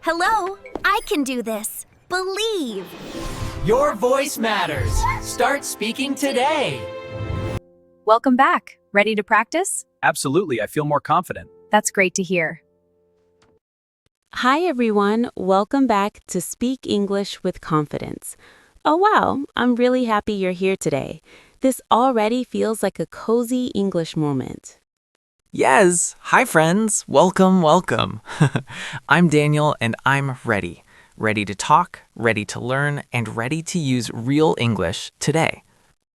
Hello, I can do this. Believe. Your voice matters. Start speaking today. Welcome back. Ready to practice? Absolutely, I feel more confident. That's great to hear. Hi everyone, welcome back to Speak English with Confidence. Oh wow, I'm really happy you're here today. This already feels like a cozy English moment. Yes! Hi friends! Welcome, welcome. I'm Daniel and I'm ready. Ready to talk, ready to learn, and ready to use real English today.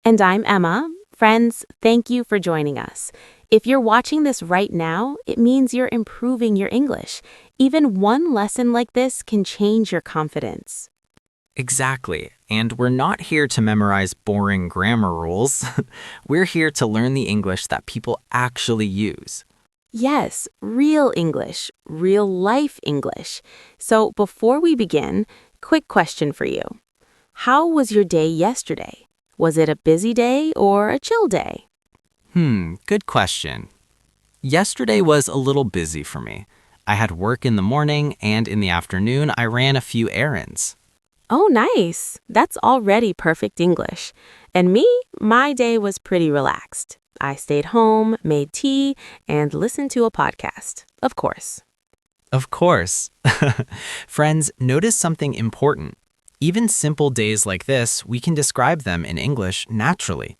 And I'm Emma. Friends, thank you for joining us. If you're watching this right now, it means you're improving your English. Even one lesson like this can change your confidence. Exactly. And we're not here to memorize boring grammar rules. We're here to learn the English that people actually use. Yes, real English, real life English. So before we begin, quick question for you. How was your day yesterday? Was it a busy day or a chill day? Good question. Yesterday was a little busy for me. I had work in the morning and in the afternoon I ran a few errands. Oh, nice. That's already perfect English. And me, my day was pretty relaxed. I stayed home, made tea, and listened to a podcast, of course. Of course. Friends, notice something important. Even simple days like this, we can describe them in English naturally.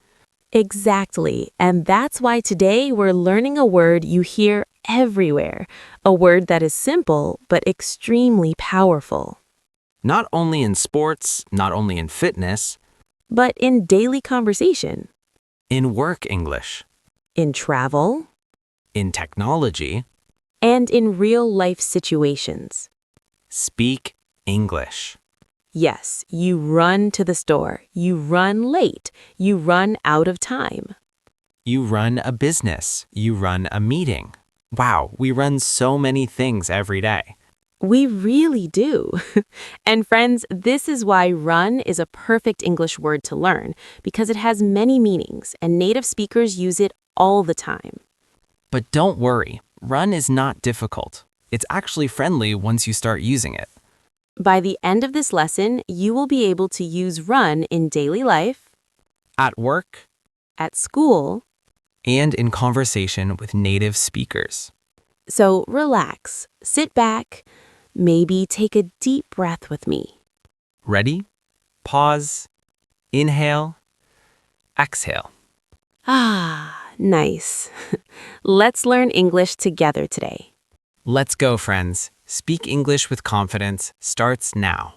Exactly. And that's why today we're learning a word you hear everywhere, a word that is simple but extremely powerful. Not only in sports, not only in fitness, But in daily conversation, in work English, in travel, in technology, and in real-life situations. speak English. Yes, you run to the store, you run late, you run out of time. You run a business, you run a meeting. Wow, we run so many things every day. We really do. And friends, this is why run is a perfect English word to learn, because it has many meanings and native speakers use it all the time. But don't worry, run is not difficult. It's actually friendly once you start using it. By the end of this lesson, you will be able to use run in daily life, At work, at school. and in conversation with native speakers. So relax, sit back, maybe take a deep breath with me. Ready? Pause. Inhale. Exhale. Ah, nice. Let's learn English together today. Let's go, friends. Speak English with confidence starts now.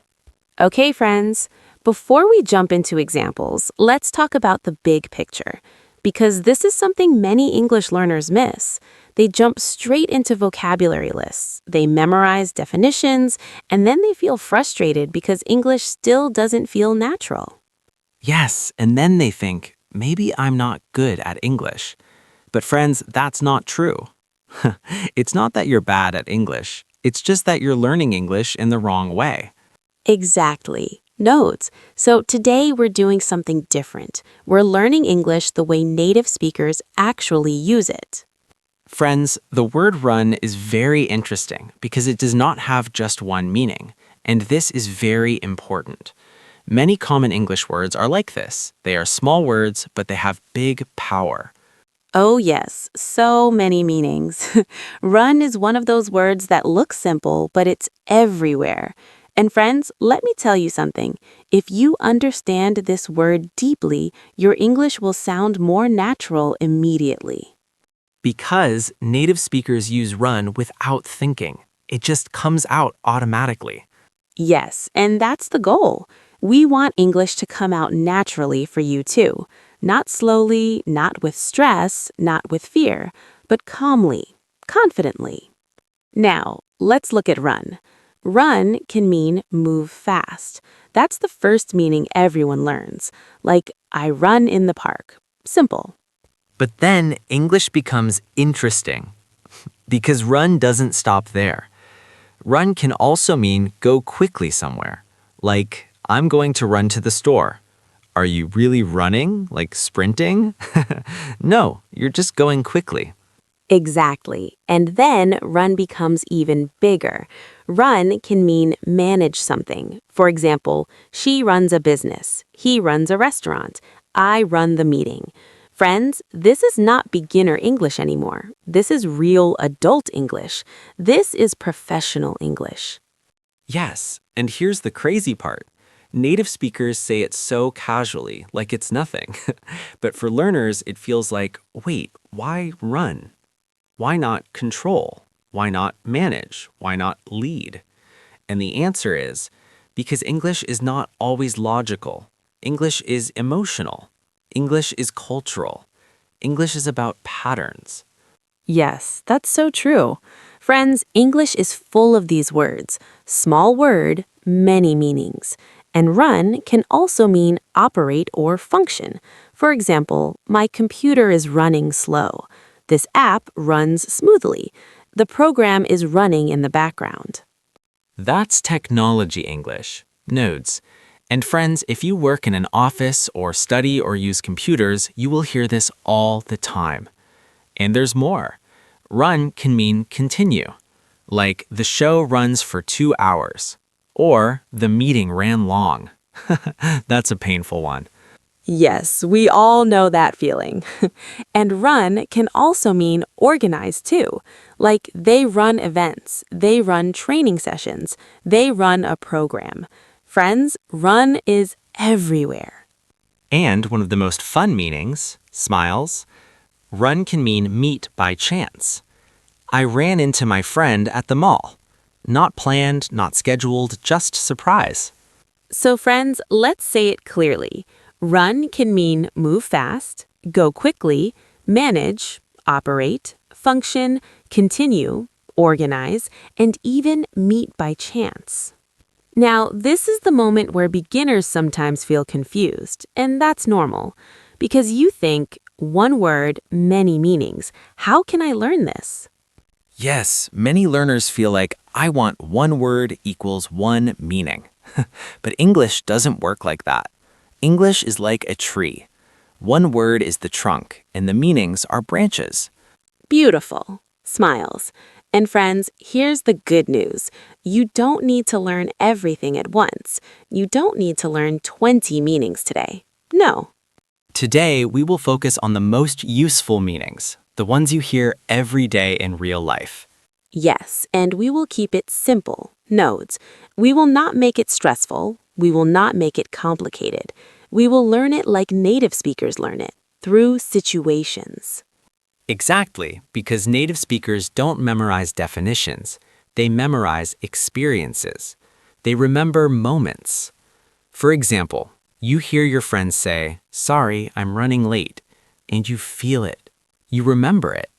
Okay, friends, before we jump into examples, let's talk about the big picture, because this is something many English learners miss. They jump straight into vocabulary lists, they memorize definitions, and then they feel frustrated because English still doesn't feel natural. Yes, and then they think, maybe I'm not good at English. But friends, that's not true. It's not that you're bad at English. It's just that you're learning English in the wrong way. Exactly. Notes. So today we're doing something different. We're learning English the way native speakers actually use it. Friends, the word run is very interesting because it does not have just one meaning, and this is very important. Many common English words are like this. They are small words, but they have big power. Oh yes, so many meanings. Run is one of those words that look simple, but it's everywhere. And friends, let me tell you something. If you understand this word deeply, your English will sound more natural immediately. Because native speakers use run without thinking. It just comes out automatically. Yes, and that's the goal. We want English to come out naturally for you too. Not slowly, not with stress, not with fear, but calmly, confidently. Now, let's look at run. Run can mean move fast. That's the first meaning everyone learns. Like, I run in the park. Simple. But then English becomes interesting because run doesn't stop there. Run can also mean go quickly somewhere. Like, I'm going to run to the store. Are you really running, like sprinting? No, you're just going quickly. Exactly. And then run becomes even bigger. Run can mean manage something. For example, she runs a business. He runs a restaurant. I run the meeting. Friends, this is not beginner English anymore. This is real adult English. This is professional English. Yes, and here's the crazy part. Native speakers say it so casually, like it's nothing. But for learners, it feels like, wait, why run? Why not control? Why not manage? Why not lead? And the answer is because English is not always logical. English is emotional. English is cultural. English is about patterns. Yes, that's so true. Friends, English is full of these words. Small word, many meanings. And run can also mean operate or function. For example, my computer is running slow. This app runs smoothly. The program is running in the background. That's technology English, nodes. And friends, if you work in an office or study or use computers, you will hear this all the time. And there's more. Run can mean continue, like the show runs for 2 hours, or the meeting ran long. That's a painful one. Yes, we all know that feeling. And run can also mean organize too. Like they run events, they run training sessions, they run a program. Friends, run is everywhere. And one of the most fun meanings, smiles, run can mean meet by chance. I ran into my friend at the mall. Not planned, not scheduled, just surprise. So friends, let's say it clearly. Run can mean move fast, go quickly, manage, operate, function, continue, organize, and even meet by chance. Now, this is the moment where beginners sometimes feel confused, and that's normal, because you think, one word, many meanings. How can I learn this? Yes, many learners feel like I want one word equals one meaning. But English doesn't work like that. English is like a tree. One word is the trunk, and the meanings are branches. Beautiful. Smiles. And friends, here's the good news. You don't need to learn everything at once. You don't need to learn 20 meanings today. No. Today, we will focus on the most useful meanings, the ones you hear every day in real life. Yes, and we will keep it simple. Nodes. We will not make it stressful. We will not make it complicated. We will learn it like native speakers learn it, through situations. Exactly, because native speakers don't memorize definitions. They memorize experiences. They remember moments. For example, you hear your friend say, "Sorry, I'm running late," and you feel it. You remember it.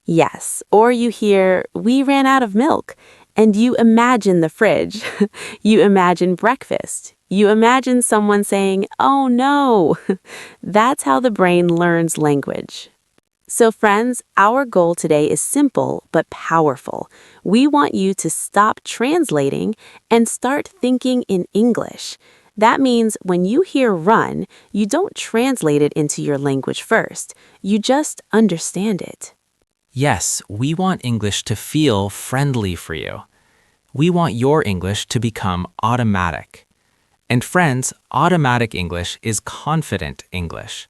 Yes, or you hear, we ran out of milk, and you imagine the fridge. You imagine breakfast. You imagine someone saying, oh no. That's how the brain learns language. So friends, our goal today is simple but powerful. We want you to stop translating and start thinking in English. That means when you hear run, you don't translate it into your language first. You just understand it. Yes, we want English to feel friendly for you. We want your English to become automatic. And friends, automatic English is confident English.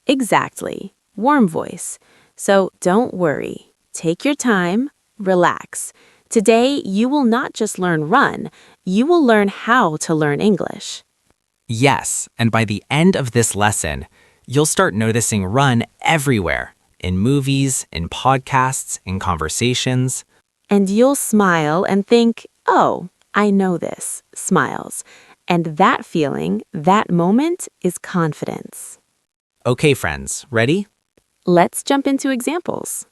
Exactly. Warm voice. So don't worry. Take your time. Relax. Today, you will not just learn run, you will learn how to learn English. Yes, and by the end of this lesson, you'll start noticing run everywhere, in movies, in podcasts, in conversations. And you'll smile and think, oh, I know this. Smiles. And that feeling, that moment is confidence. Okay, friends, ready? Let's jump into examples.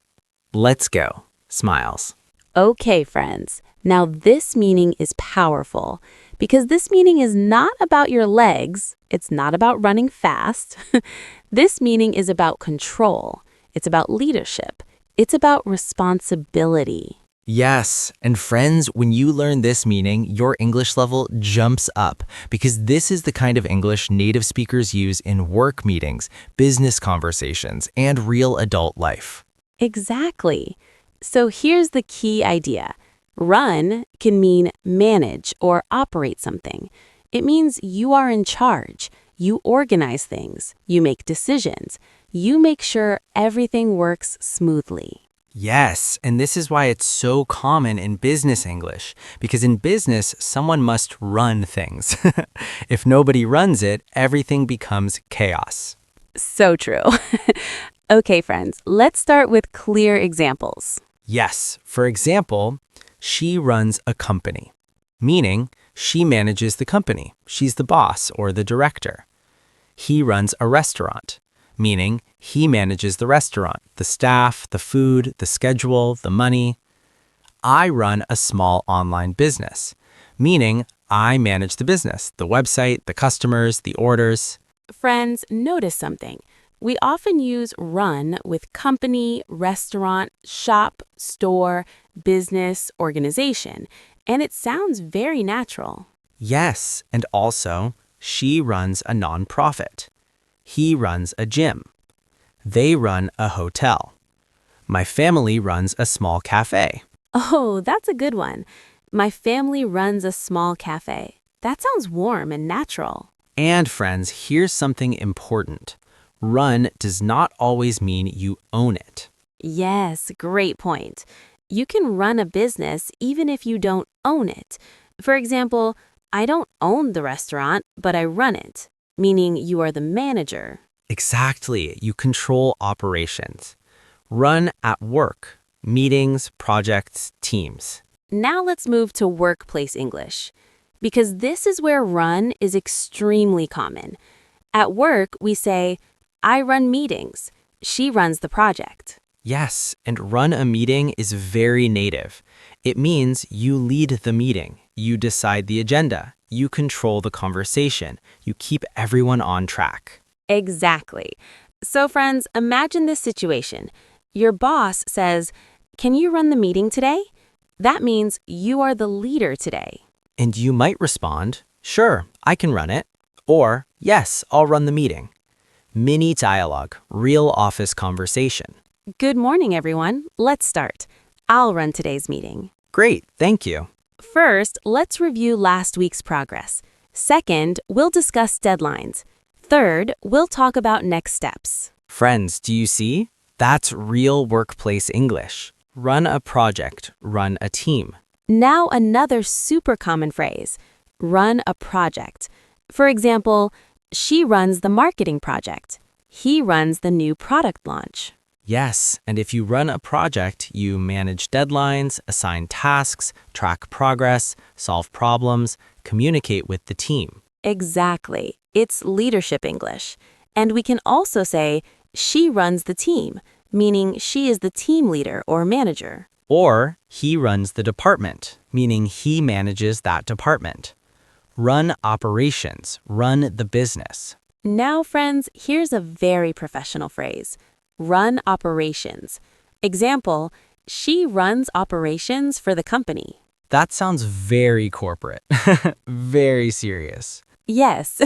Let's go. Smiles. Okay, friends. Now this meaning is powerful because this meaning is not about your legs. It's not about running fast. This meaning is about control. It's about leadership. It's about responsibility. Yes, and friends, when you learn this meaning, your English level jumps up because this is the kind of English native speakers use in work meetings, business conversations, and real adult life. Exactly. So here's the key idea. Run can mean manage or operate something. It means you are in charge. You organize things. You make decisions. You make sure everything works smoothly. Yes, and this is why it's so common in business English, because in business, someone must run things. If nobody runs it, everything becomes chaos. So true. Okay, friends, let's start with clear examples. Yes, for example, she runs a company, meaning she manages the company. She's the boss or the director. He runs a restaurant, meaning he manages the restaurant, the staff, the food, the schedule, the money. I run a small online business, meaning I manage the business, the website, the customers, the orders. Friends, notice something. We often use run with company, restaurant, shop, store, business, organization, and it sounds very natural. Yes, and also, she runs a nonprofit. He runs a gym. They run a hotel. My family runs a small cafe. Oh, that's a good one. My family runs a small cafe. That sounds warm and natural. And friends, here's something important. Run does not always mean you own it. Yes, great point. You can run a business even if you don't own it. For example, I don't own the restaurant, but I run it, meaning you are the manager. Exactly, you control operations. Run at work, meetings, projects, teams. Now let's move to workplace English, because this is where run is extremely common. At work, we say, I run meetings. She runs the project. Yes, and run a meeting is very native. It means you lead the meeting, you decide the agenda, you control the conversation, you keep everyone on track. Exactly. So friends, imagine this situation. Your boss says, can you run the meeting today? That means you are the leader today. And you might respond, sure, I can run it. Or, yes, I'll run the meeting. Mini dialogue, real office conversation. Good morning, everyone. Let's start. I'll run today's meeting. Great, thank you. First, let's review last week's progress. Second, we'll discuss deadlines. Third, we'll talk about next steps. Friends, do you see? That's real workplace English. Run a project, run a team. Now another super common phrase, run a project. For example, she runs the marketing project. He runs the new product launch. Yes, and if you run a project, you manage deadlines, assign tasks, track progress, solve problems, communicate with the team. Exactly. It's leadership English. And we can also say, she runs the team, meaning she is the team leader or manager. Or he runs the department, meaning he manages that department. Run operations, run the business. Now, friends, here's a very professional phrase, run operations. Example, she runs operations for the company. That sounds very corporate, very serious. Yes,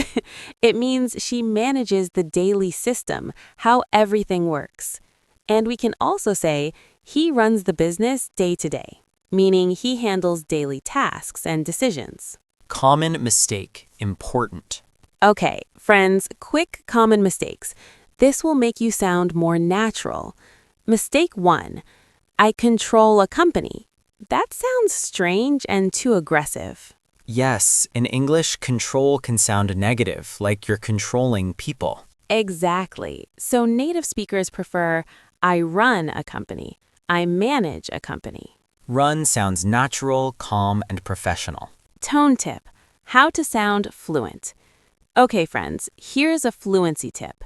it means she manages the daily system, how everything works. And we can also say, he runs the business day to day, meaning he handles daily tasks and decisions. Common mistake, important. Okay, friends, quick common mistakes. This will make you sound more natural. Mistake 1. I control a company. That sounds strange and too aggressive. Yes, in English, control can sound negative, like you're controlling people. Exactly. So native speakers prefer, I run a company. I manage a company. Run sounds natural, calm, and professional. Tone tip, how to sound fluent. Okay, friends, here's a fluency tip.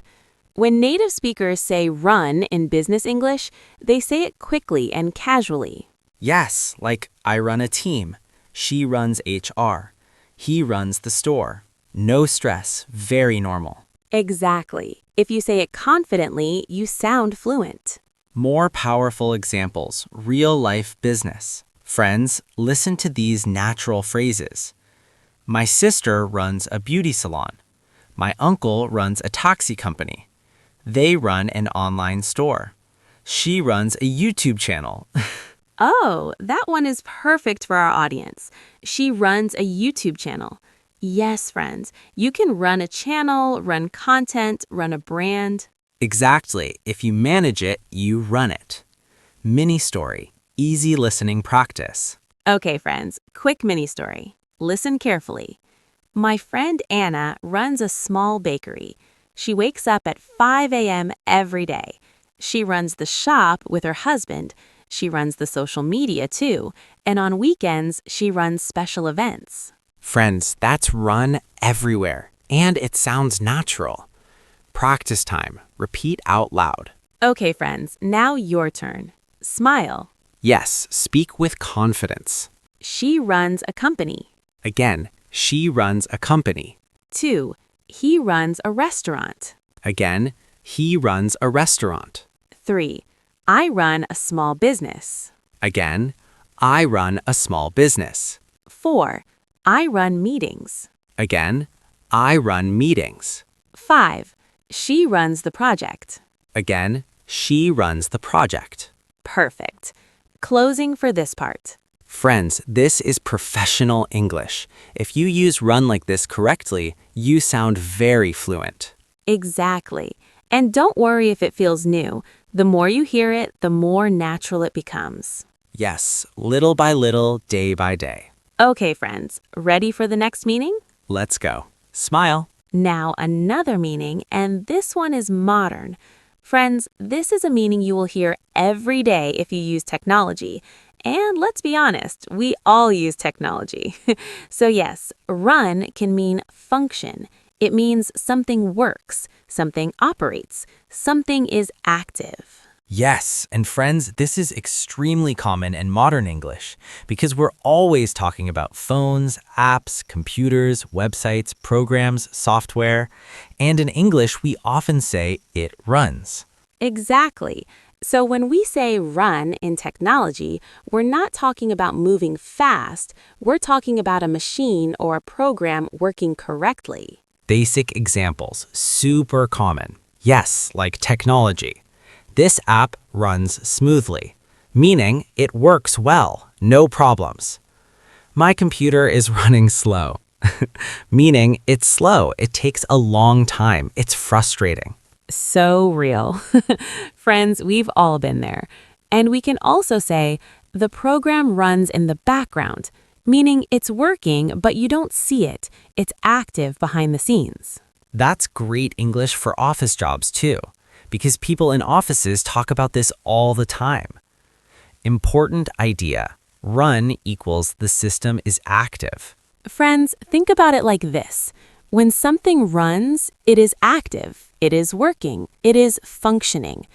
When native speakers say run in business English, they say it quickly and casually. Yes, like I run a team. She runs HR. He runs the store. No stress, very normal. Exactly. If you say it confidently, you sound fluent. More powerful examples, real-life business. Friends, listen to these natural phrases. My sister runs a beauty salon. My uncle runs a taxi company. They run an online store. She runs a YouTube channel. Oh, that one is perfect for our audience. She runs a YouTube channel. Yes, friends, you can run a channel, run content, run a brand. Exactly. If you manage it, you run it. Mini story. Easy listening practice. Okay, friends, quick mini story. Listen carefully. My friend Anna runs a small bakery. She wakes up at 5 a.m. every day. She runs the shop with her husband. She runs the social media too. And on weekends, she runs special events. Friends, that's run everywhere, and it sounds natural. Practice time. Repeat out loud. Okay, friends, now your turn. Smile. Yes, speak with confidence. She runs a company. Again, she runs a company. 2. He runs a restaurant. Again, he runs a restaurant. 3. I run a small business. Again, I run a small business. 4. I run meetings. Again, I run meetings. 5. She runs the project. Again, she runs the project. Perfect. Closing for this part. Friends, this is professional English. If you use run like this correctly, you sound very fluent. Exactly. And don't worry if it feels new. The more you hear it, the more natural it becomes. Yes, little by little, day by day. Okay, friends, ready for the next meaning? Let's go. Smile. Now another meaning, and this one is modern. Friends, this is a meaning you will hear every day if you use technology. And let's be honest, we all use technology. So yes, run can mean function. It means something works, something operates, something is active. Yes, and friends, this is extremely common in modern English because we're always talking about phones, apps, computers, websites, programs, software, and in English, we often say it runs. Exactly. So when we say run in technology, we're not talking about moving fast. We're talking about a machine or a program working correctly. Basic examples, super common. Yes, like technology. This app runs smoothly, meaning it works well, no problems. My computer is running slow, meaning it's slow. It takes a long time. It's frustrating. So real. Friends, we've all been there. And we can also say, the program runs in the background, meaning it's working, but you don't see it. It's active behind the scenes. That's great English for office jobs too, because people in offices talk about this all the time. Important idea. Run equals the system is active. Friends, think about it like this. When something runs, it is active, it is working, it is functioning.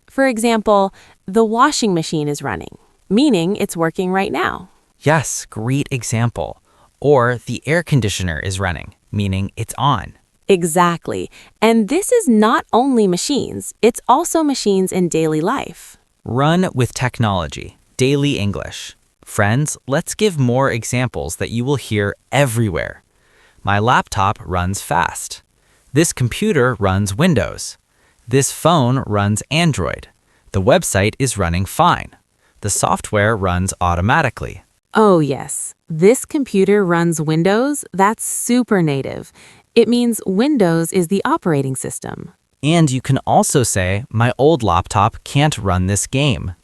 For example, the washing machine is running, meaning it's working right now. Yes, great example. Or the air conditioner is running, meaning it's on. Exactly. And this is not only machines, it's also machines in daily life. Run with technology. Daily English. Friends, let's give more examples that you will hear everywhere. My laptop runs fast. This computer runs Windows. This phone runs Android. The website is running fine. The software runs automatically. Oh yes, this computer runs Windows. That's super native. It means Windows is the operating system. And you can also say, my old laptop can't run this game,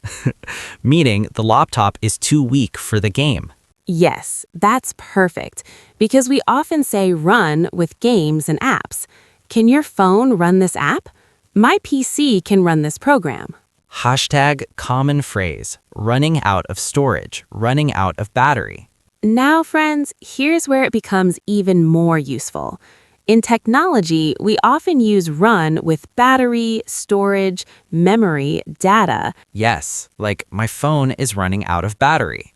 meaning the laptop is too weak for the game. Yes, that's perfect, because we often say run with games and apps. Can your phone run this app? My PC can run this program. Hashtag common phrase, running out of storage, running out of battery. Now, friends, here's where it becomes even more useful. In technology, we often use run with battery, storage, memory, data. Yes, like my phone is running out of battery.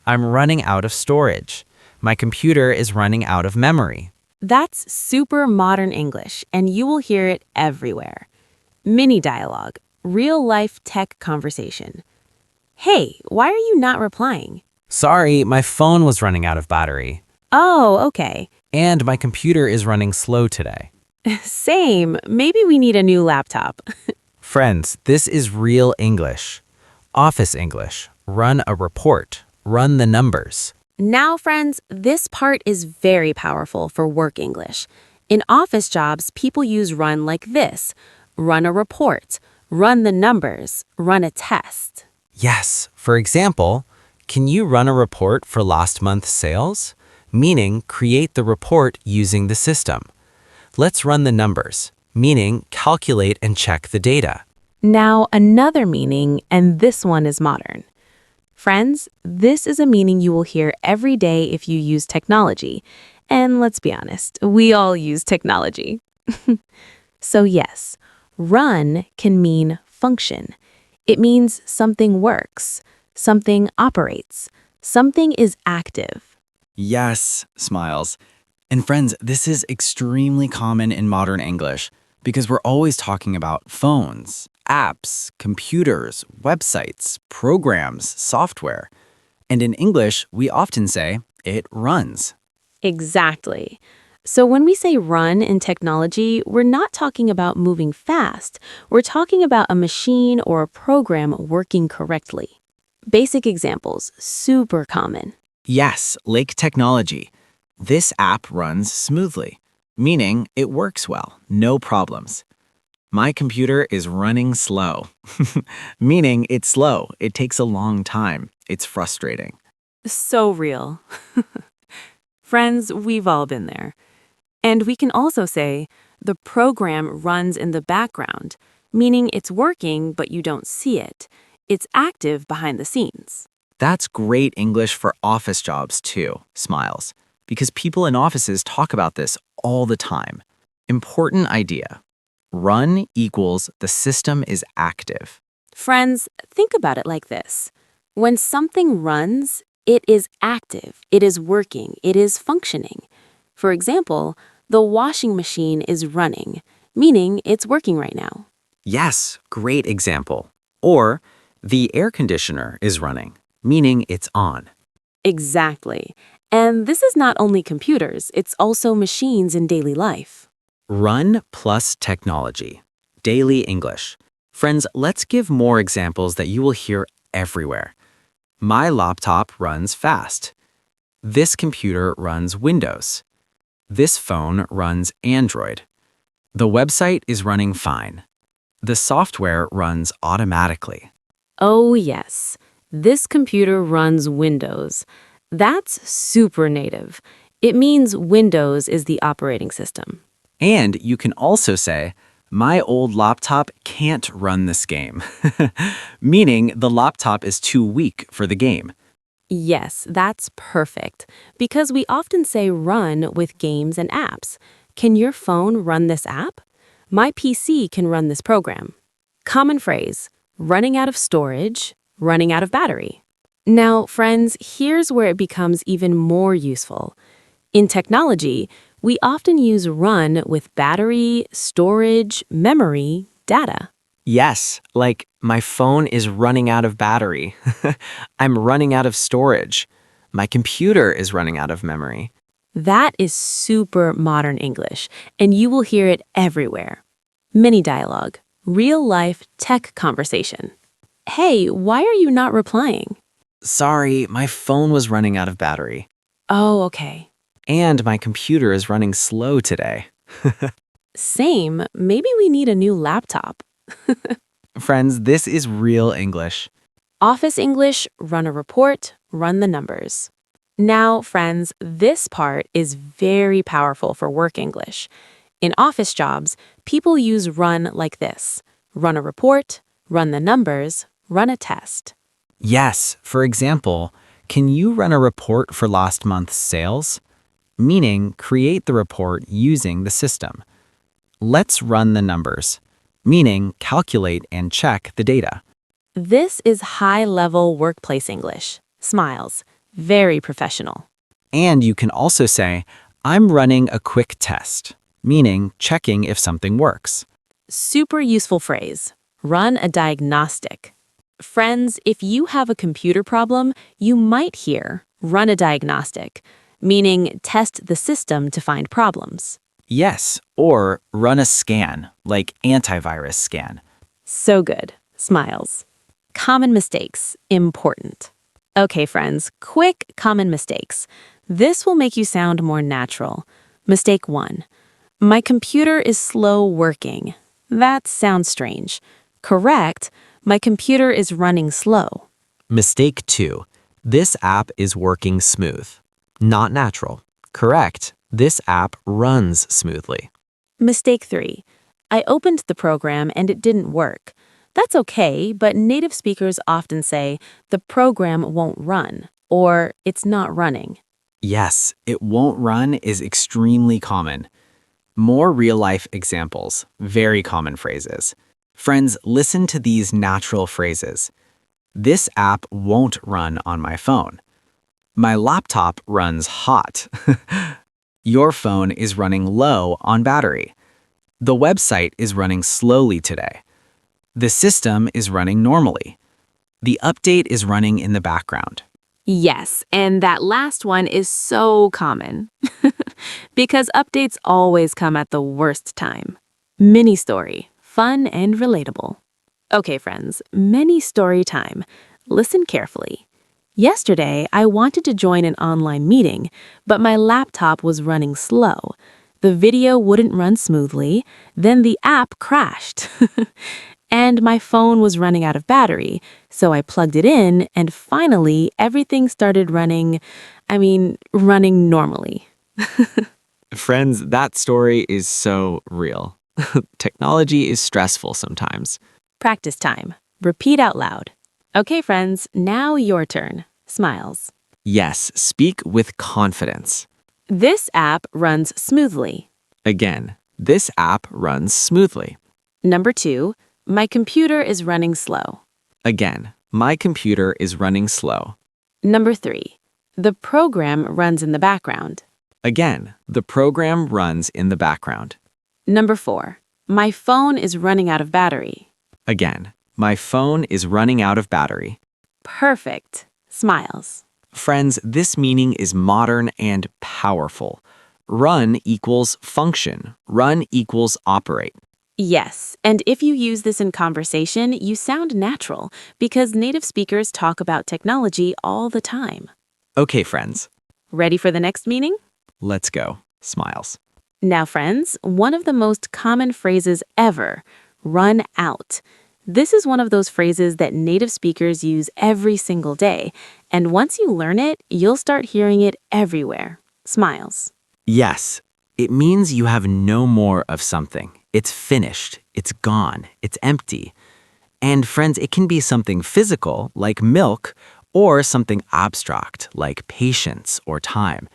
I'm running out of storage. My computer is running out of memory. That's super modern English, and you will hear it everywhere. Mini dialogue, real-life tech conversation. Hey, why are you not replying? Sorry, my phone was running out of battery. Oh, okay. And my computer is running slow today. Same. Maybe we need a new laptop. Friends, this is real English. Office English. Run a report. Run the numbers. Now, friends, this part is very powerful for work English. In office jobs, people use run like this: run a report, run the numbers, run a test. Yes, for example, can you run a report for last month's sales? Meaning, create the report using the system. Let's run the numbers, meaning calculate and check the data. Now, another meaning, and this one is modern. Friends, this is a meaning you will hear every day if you use technology. And let's be honest, we all use technology. So yes, run can mean function. It means something works, something operates, something is active. Yes, smiles. And friends, this is extremely common in modern English because we're always talking about phones, apps, computers, websites, programs, software. And in English, we often say, it runs. Exactly. So when we say run in technology, we're not talking about moving fast. We're talking about a machine or a program working correctly. Basic examples, super common. Yes, like technology. This app runs smoothly, meaning it works well, no problems. My computer is running slow, meaning it's slow. It takes a long time. It's frustrating. So real. Friends, we've all been there. And we can also say, the program runs in the background, meaning it's working, but you don't see it. It's active behind the scenes. That's great English for office jobs too, smiles, because people in offices talk about this all the time. Important idea. Run equals the system is active. Friends, think about it like this. When something runs, it is active, it is working, it is functioning. For example, the washing machine is running, meaning it's working right now. Yes, great example. Or, the air conditioner is running, meaning it's on. Exactly. And this is not only computers, it's also machines in daily life. Run plus technology. Daily English. Friends, let's give more examples that you will hear everywhere. My laptop runs fast. This computer runs Windows. This phone runs Android. The website is running fine. The software runs automatically. Oh yes, this computer runs Windows. That's super native. It means Windows is the operating system. And you can also say, my old laptop can't run this game, meaning the laptop is too weak for the game. Yes, that's perfect, because we often say run with games and apps. Can your phone run this app? My PC can run this program. Common phrase, running out of storage, running out of battery. Now, friends, here's where it becomes even more useful. In technology, we often use run with battery, storage, memory, data. Yes, like my phone is running out of battery. I'm running out of storage. My computer is running out of memory. That is super modern English, and you will hear it everywhere. Mini dialogue, real-life tech conversation. Hey, why are you not replying? Sorry, my phone was running out of battery. Oh, okay. And my computer is running slow today. Same, maybe we need a new laptop. Friends, this is real English. Office English, run a report, run the numbers. Now, friends, this part is very powerful for work English. In office jobs, people use run like this: run a report, run the numbers, run a test. Yes, for example, can you run a report for last month's sales? Meaning, create the report using the system. Let's run the numbers. Meaning, calculate and check the data. This is high-level workplace English. Smiles. Very professional. And you can also say, I'm running a quick test. Meaning, checking if something works. Super useful phrase. Run a diagnostic. Friends, if you have a computer problem, you might hear run a diagnostic, meaning test the system to find problems. Yes, or run a scan, like antivirus scan. So good. Smiles. Common mistakes. Important. Okay, friends, quick common mistakes. This will make you sound more natural. Mistake 1. My computer is slow working. That sounds strange. Correct. My computer is running slow. Mistake 2. This app is working smooth. Not natural. Correct. This app runs smoothly. Mistake 3. I opened the program and it didn't work. That's okay, but native speakers often say, the program won't run, or it's not running. Yes, it won't run is extremely common. More real-life examples, very common phrases. Friends, listen to these natural phrases. This app won't run on my phone. My laptop runs hot. Your phone is running low on battery. The website is running slowly today. The system is running normally. The update is running in the background. Yes, and that last one is so common. Because updates always come at the worst time. Mini story, fun and relatable. Okay, friends, mini story time. Listen carefully. Yesterday, I wanted to join an online meeting, but my laptop was running slow. The video wouldn't run smoothly, then the app crashed. And my phone was running out of battery, so I plugged it in, and finally, everything started running normally. Friends, that story is so real. Technology is stressful sometimes. Practice time. Repeat out loud. Okay, friends, now your turn. Smiles. Yes, speak with confidence. This app runs smoothly. Again, this app runs smoothly. Number 2, my computer is running slow. Again, my computer is running slow. Number 3, the program runs in the background. Again, the program runs in the background. Number 4, my phone is running out of battery. Again, my phone is running out of battery. Perfect. Smiles. Friends, this meaning is modern and powerful. Run equals function. Run equals operate. Yes, and if you use this in conversation, you sound natural because native speakers talk about technology all the time. Okay, friends, Ready for the next meaning? let's go. Smiles. Now, friends, one of the most common phrases ever, run out. This is one of those phrases that native speakers use every single day, and once you learn it, you'll start hearing it everywhere. Smiles. Yes, it means you have no more of something. It's finished, it's gone, it's empty. And friends, it can be something physical, like milk, or something abstract, like patience or time.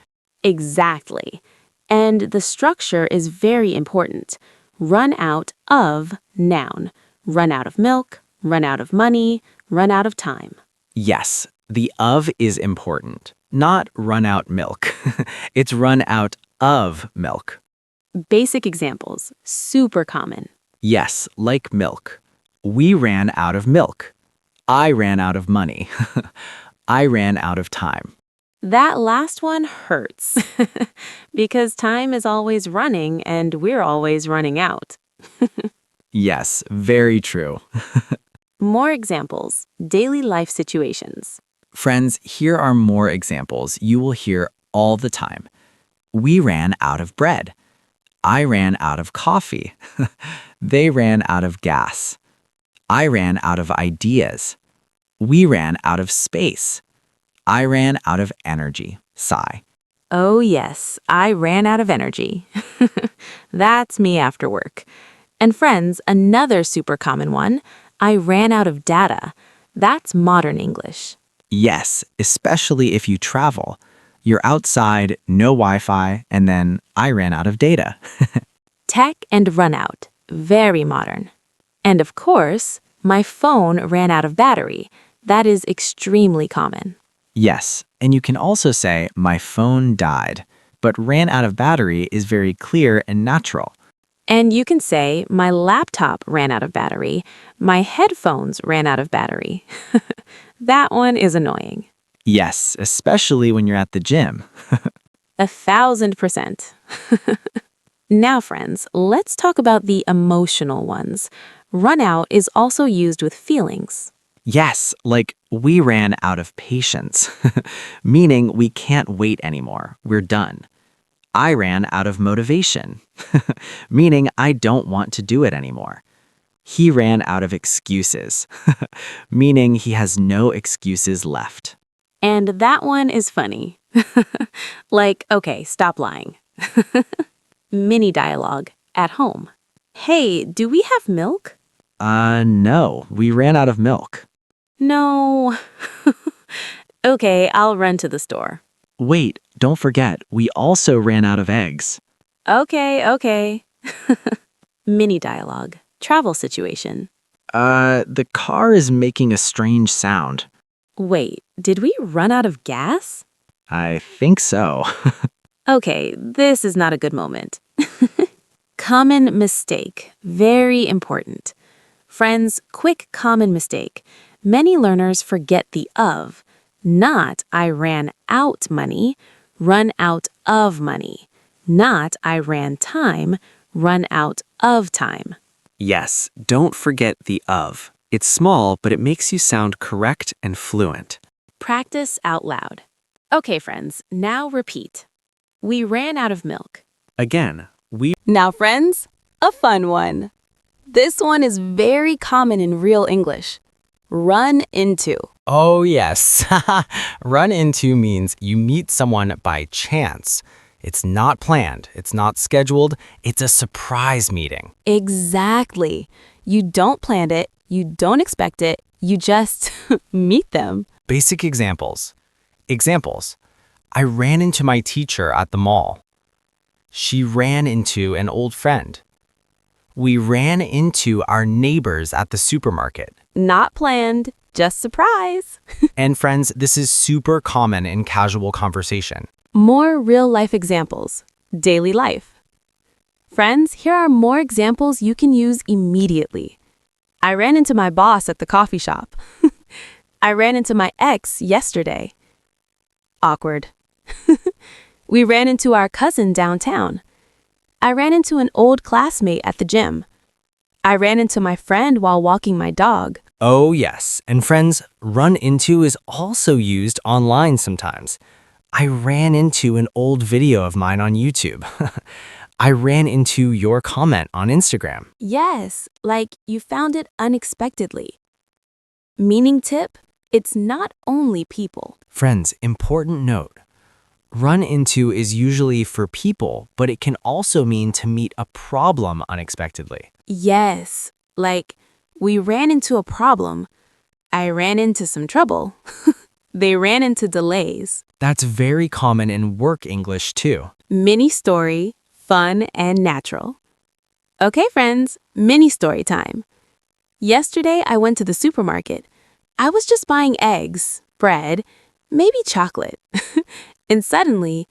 Exactly. And the structure is very important. Run out of noun. Run out of milk, run out of money, run out of time. Yes, the of is important, not run out milk. It's run out of milk. Basic examples, super common. Yes, like milk. We ran out of milk. I ran out of money. I ran out of time. That last one hurts because time is always running and we're always running out. Yes, very true. More examples, daily life situations. Friends, here are more examples you will hear all the time. We ran out of bread. I ran out of coffee. They ran out of gas. I ran out of ideas. We ran out of space. I ran out of energy. Sigh. Oh yes, I ran out of energy. That's me after work. And friends, another super common one, I ran out of data. That's modern English. Yes, especially if you travel. You're outside, no Wi-Fi, and then I ran out of data. Tech and run out, very modern. And of course, my phone ran out of battery. That is extremely common. Yes, and you can also say my phone died, but ran out of battery is very clear and natural. And you can say, my laptop ran out of battery, my headphones ran out of battery. That one is annoying. Yes, especially when you're at the gym. 1,000%. Now, friends, let's talk about the emotional ones. Run out is also used with feelings. Yes, like we ran out of patience, meaning we can't wait anymore. We're done. I ran out of motivation, meaning I don't want to do it anymore. He ran out of excuses, meaning he has no excuses left. And that one is funny. Like, okay, stop lying. Mini dialogue at home. Hey, do we have milk? No, we ran out of milk. No. Okay, I'll run to the store. Wait, don't forget, we also ran out of eggs. Okay. Mini dialogue. Travel situation. The car is making a strange sound. Wait, did we run out of gas? I think so. Okay, this is not a good moment. Common mistake. Very important. Friends, quick common mistake. Many learners forget the of, not I ran out money, run out of money. Not I ran time, run out of time. Yes, don't forget the of. It's small, but it makes you sound correct and fluent. Practice out loud. Okay, friends, now repeat. We ran out of milk. Again, we Now, friends, a fun one. This one is very common in real English. Run into. Oh, yes. Run into means you meet someone by chance. It's not planned, it's not scheduled, it's a surprise meeting. Exactly. You don't plan it, you don't expect it, you just meet them. Basic examples. Examples. I ran into my teacher at the mall. She ran into an old friend. We ran into our neighbors at the supermarket. Not planned, just surprise. And friends, this is super common in casual conversation. More real-life examples. Daily life. Friends, here are more examples you can use immediately. I ran into my boss at the coffee shop. I ran into my ex yesterday. Awkward. We ran into our cousin downtown. I ran into an old classmate at the gym. I ran into my friend while walking my dog. Oh, yes. And friends, run into is also used online sometimes. I ran into an old video of mine on YouTube. I ran into your comment on Instagram. Yes, like you found it unexpectedly. Meaning tip, it's not only people. Friends, important note. Run into is usually for people, but it can also mean to meet a problem unexpectedly. Yes, like we ran into a problem. I ran into some trouble. They ran into delays. That's very common in work English too. Mini story, fun and natural. Okay, friends, mini story time. Yesterday, I went to the supermarket. I was just buying eggs, bread, maybe chocolate. And suddenly,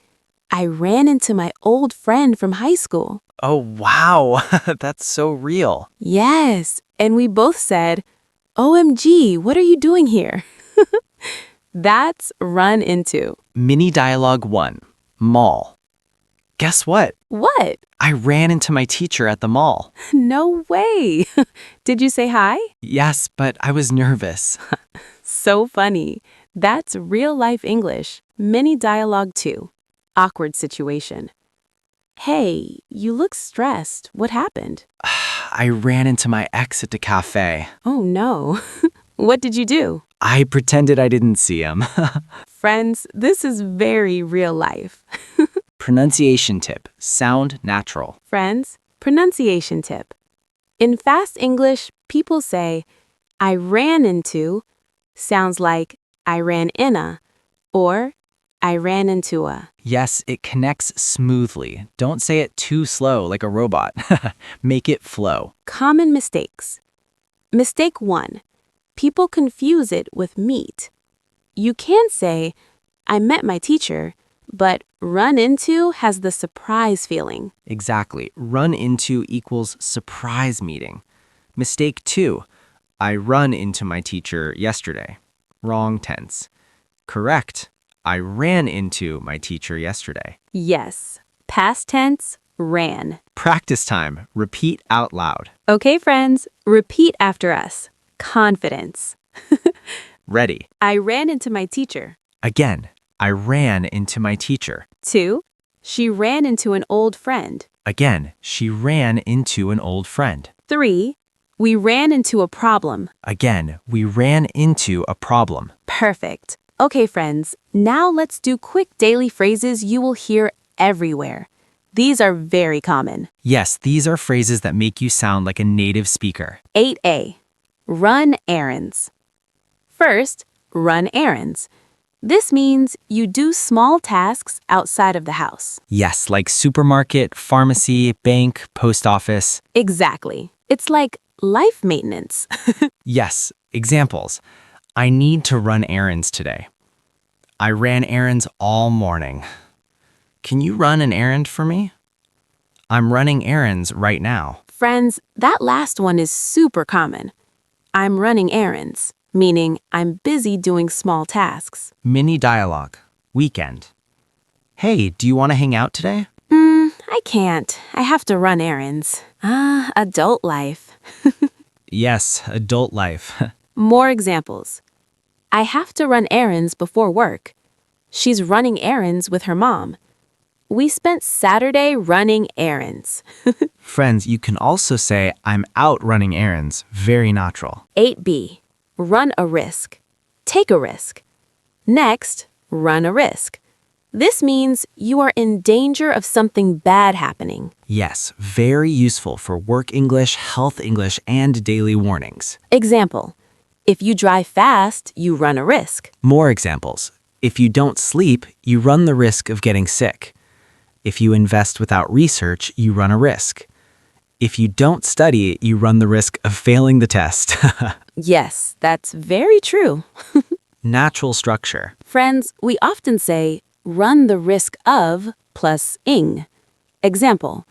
I ran into my old friend from high school. Oh, wow. That's so real. Yes, and we both said, OMG, what are you doing here? That's run into. Mini dialogue 1. Mall. Guess what? What? I ran into my teacher at the mall. No way. Did you say hi? Yes, but I was nervous. So funny. That's real life English. Mini dialogue 2. Awkward situation. Hey, you look stressed. What happened? I ran into my ex at the cafe. Oh no. What did you do? I pretended I didn't see him. Friends, this is very real life. Pronunciation tip. Sound natural. Friends, pronunciation tip. In fast English, people say, I ran into, sounds like I ran in a, or I ran into a. Yes, it connects smoothly. Don't say it too slow like a robot. Make it flow. Common mistakes. Mistake 1. People confuse it with meet. You can say, I met my teacher, but run into has the surprise feeling. Exactly. Run into equals surprise meeting. Mistake 2. I run into my teacher yesterday. Wrong tense. Correct. I ran into my teacher yesterday. Yes, past tense, ran. Practice time. Repeat out loud. Okay, friends, repeat after us. Confidence. Ready. I ran into my teacher. Again, I ran into my teacher. 2. She ran into an old friend. Again, she ran into an old friend. 3. We ran into a problem. Again, we ran into a problem. Perfect. Okay, friends, now let's do quick daily phrases you will hear everywhere. These are very common. Yes, these are phrases that make you sound like a native speaker. 8A. Run errands. First, run errands. This means you do small tasks outside of the house. Yes, like supermarket, pharmacy, bank, post office. Exactly. It's like life maintenance. Yes, examples. I need to run errands today. I ran errands all morning. Can you run an errand for me? I'm running errands right now. Friends, that last one is super common. I'm running errands, meaning I'm busy doing small tasks. Mini dialogue. Weekend. Hey, do you want to hang out today? I can't. I have to run errands. Adult life. Yes, adult life. More examples. I have to run errands before work. She's running errands with her mom. We spent Saturday running errands. Friends, you can also say, I'm out running errands. Very natural. 8B. Run a risk. Take a risk. Next, run a risk. This means you are in danger of something bad happening. Yes, very useful for work English, health English, and daily warnings. Example. If you drive fast, you run a risk. More examples. If you don't sleep, you run the risk of getting sick. If you invest without research, you run a risk. If you don't study, you run the risk of failing the test. Yes, that's very true. Natural structure. Friends, we often say, run the risk of plus ing. Example,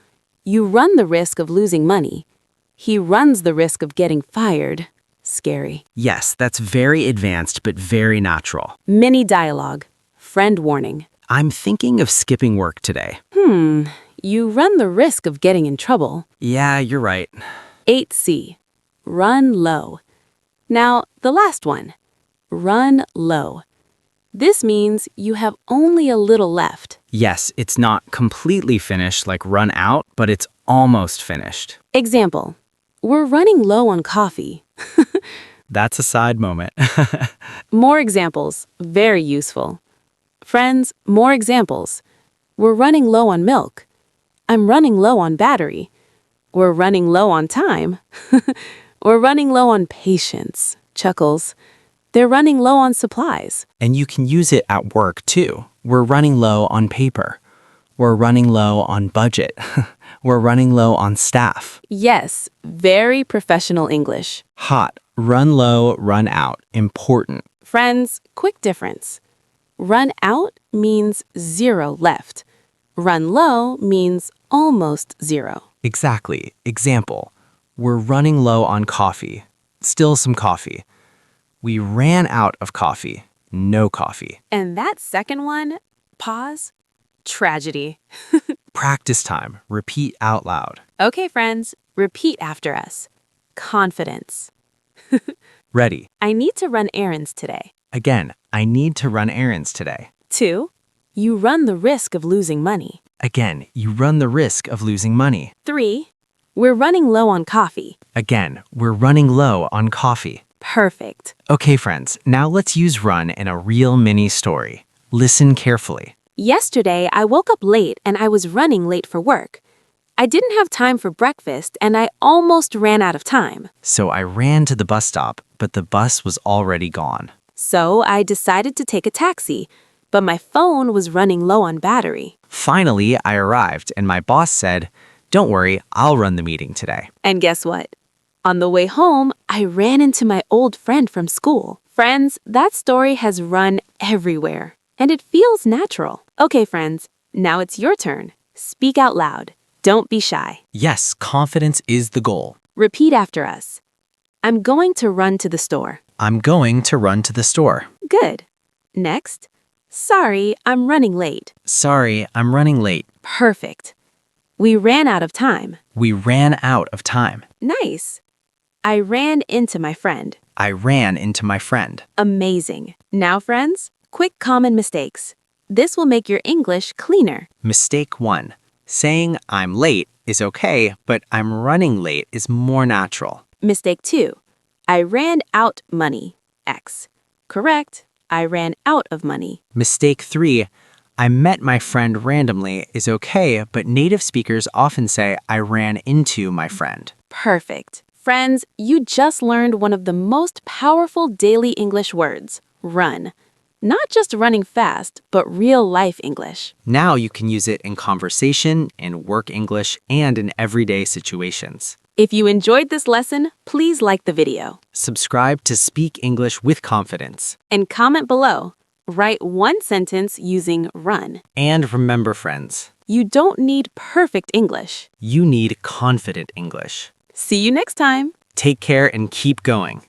you run the risk of losing money. He runs the risk of getting fired. Scary. Yes, that's very advanced but very natural. Mini dialogue. Friend warning. I'm thinking of skipping work today. You run the risk of getting in trouble. Yeah, you're right. 8C. Run low. Now, the last one. Run low. This means you have only a little left. Yes, it's not completely finished like run out, but it's almost finished. Example. We're running low on coffee. That's a side moment. More examples. Very useful. Friends, more examples. We're running low on milk. I'm running low on battery. We're running low on time. We're running low on patience. Chuckles. They're running low on supplies. And you can use it at work too. We're running low on paper. We're running low on budget. We're running low on staff. Yes, very professional English. Hot. Run low, run out. Important. Friends, quick difference. Run out means 0 left. Run low means almost 0. Exactly. Example. We're running low on coffee. Still some coffee. We ran out of coffee. No coffee. And that second one, pause, tragedy. Practice time. Repeat out loud. Okay, friends, repeat after us. Confidence. Ready. I need to run errands today. Again, I need to run errands today. 2. You run the risk of losing money. Again, you run the risk of losing money. 3. We're running low on coffee. Again, we're running low on coffee. Perfect. Okay, friends, now let's use run in a real mini story. Listen carefully. Yesterday, I woke up late and I was running late for work. I didn't have time for breakfast and I almost ran out of time. So I ran to the bus stop, but the bus was already gone. So I decided to take a taxi, but my phone was running low on battery. Finally, I arrived and my boss said, "Don't worry, I'll run the meeting today." And guess what? On the way home, I ran into my old friend from school. Friends, that story has run everywhere, and it feels natural. Okay, friends, now it's your turn. Speak out loud. Don't be shy. Yes, confidence is the goal. Repeat after us. I'm going to run to the store. I'm going to run to the store. Good. Next. Sorry, I'm running late. Sorry, I'm running late. Perfect. We ran out of time. We ran out of time. Nice. I ran into my friend. I ran into my friend. Amazing. Now, friends, quick common mistakes. This will make your English cleaner. Mistake 1. Saying I'm late is okay, but I'm running late is more natural. Mistake 2. I ran out money. X. Correct. I ran out of money. Mistake 3. I met my friend randomly is okay, but native speakers often say I ran into my friend. Perfect. Friends, you just learned one of the most powerful daily English words, run. Not just running fast, but real-life English. Now you can use it in conversation, in work English, and in everyday situations. If you enjoyed this lesson, please like the video. Subscribe to Speak English with Confidence. And comment below. Write one sentence using run. And remember, friends, You don't need perfect English. you need confident English. See you next time. Take care and keep going.